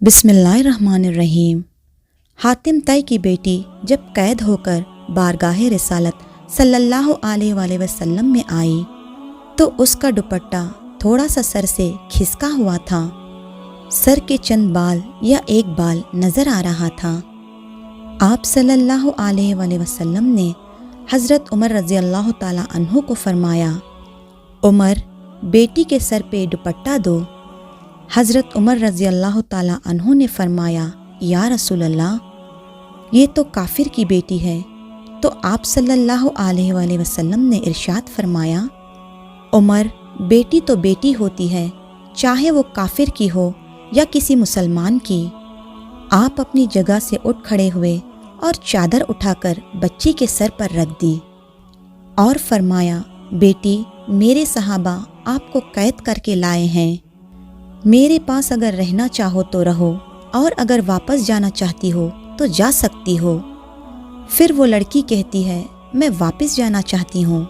बिस्मिल्लाहिर्रहमानिर्रहीम। हातिम तय की बेटी जब कैद होकर बारगाह रिसालत सल्लल्लाहु अलैहि वसल्लम में आई तो उसका दुपट्टा थोड़ा सा सर से खिसका हुआ था। सर के चंद बाल या एक बाल नज़र आ रहा था। आप सल्लल्लाहु अलैहि वसल्लम ने हज़रत उमर रज़ी अल्लाह ताला अन्हु को फरमाया, उमर, बेटी के सर पे दुपट्टा दो। हज़रत उमर रज़ी अल्लाह ताला अन्हु ने फरमाया, या रसूल अल्लाह, ये तो काफिर की बेटी है। तो आप सल्लल्लाहु अलैहि वसल्लम ने इरशाद फरमाया, उमर, बेटी तो बेटी होती है, चाहे वो काफिर की हो या किसी मुसलमान की। आप अपनी जगह से उठ खड़े हुए और चादर उठाकर बच्ची के सर पर रख दी और फरमाया, बेटी, मेरे सहाबा आपको कैद करके लाए हैं। मेरे पास अगर रहना चाहो तो रहो और अगर वापस जाना चाहती हो तो जा सकती हो। फिर वो लड़की कहती है, मैं वापस जाना चाहती हूँ।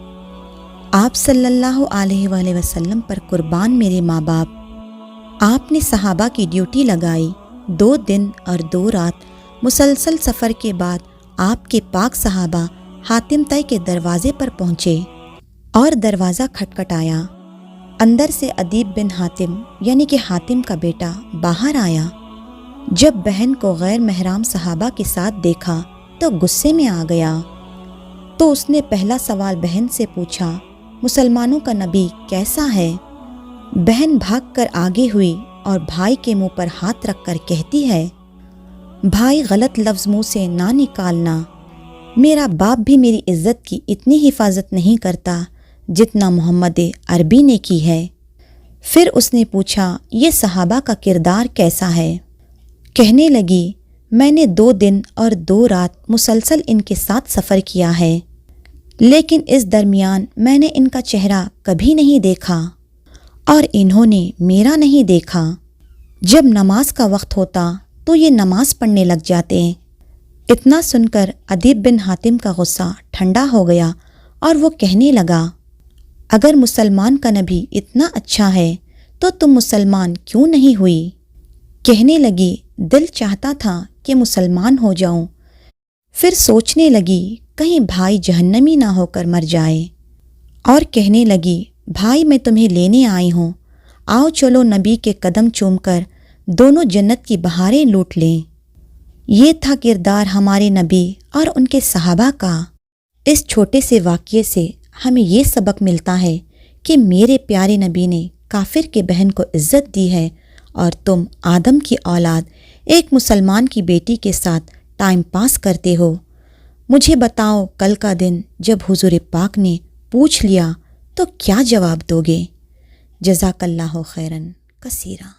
आप सल्लल्लाहु अलैहि वसल्लम पर कुर्बान मेरे माँ बाप। आपने सहाबा की ड्यूटी लगाई। 2 दिन और 2 रात मुसलसल सफ़र के बाद आपके पाक सहाबा हातिम तय के दरवाजे पर पहुँचे और दरवाज़ा खटखटाया। अंदर से अदीब बिन हातिम यानी कि हातिम का बेटा बाहर आया। जब बहन को गैर महराम सहाबा के साथ देखा तो गुस्से में आ गया। तो उसने पहला सवाल बहन से पूछा, मुसलमानों का नबी कैसा है? बहन भागकर आगे हुई और भाई के मुंह पर हाथ रखकर कहती है, भाई, गलत लफ्ज़ मुंह से ना निकालना। मेरा बाप भी मेरी इज़्ज़त की इतनी हिफाजत नहीं करता जितना मोहम्मद अरबी ने की है। फिर उसने पूछा, ये सहाबा का किरदार कैसा है? कहने लगी, मैंने 2 दिन और 2 रात मुसलसल इनके साथ सफ़र किया है, लेकिन इस दरमियान मैंने इनका चेहरा कभी नहीं देखा और इन्होंने मेरा नहीं देखा। जब नमाज का वक्त होता तो ये नमाज पढ़ने लग जाते। इतना सुनकर अदीब बिन हातिम का गुस्सा ठंडा हो गया और वो कहने लगा, अगर मुसलमान का नबी इतना अच्छा है तो तुम मुसलमान क्यों नहीं हुई? कहने लगी, दिल चाहता था कि मुसलमान हो जाऊं। फिर सोचने लगी कहीं भाई जहन्नमी ना होकर मर जाए और कहने लगी, भाई, मैं तुम्हें लेने आई हूँ, आओ चलो नबी के कदम चूमकर दोनों जन्नत की बहारें लूट लें। ये था किरदार हमारे नबी और उनके सहाबा का। इस छोटे से वाक़ये से हमें ये सबक मिलता है कि मेरे प्यारे नबी ने काफिर के बहन को इज़्ज़त दी है और तुम आदम की औलाद एक मुसलमान की बेटी के साथ टाइम पास करते हो। मुझे बताओ, कल का दिन जब हुजूर पाक ने पूछ लिया तो क्या जवाब दोगे? जज़ाकल्लाहु खैरन कसीरा।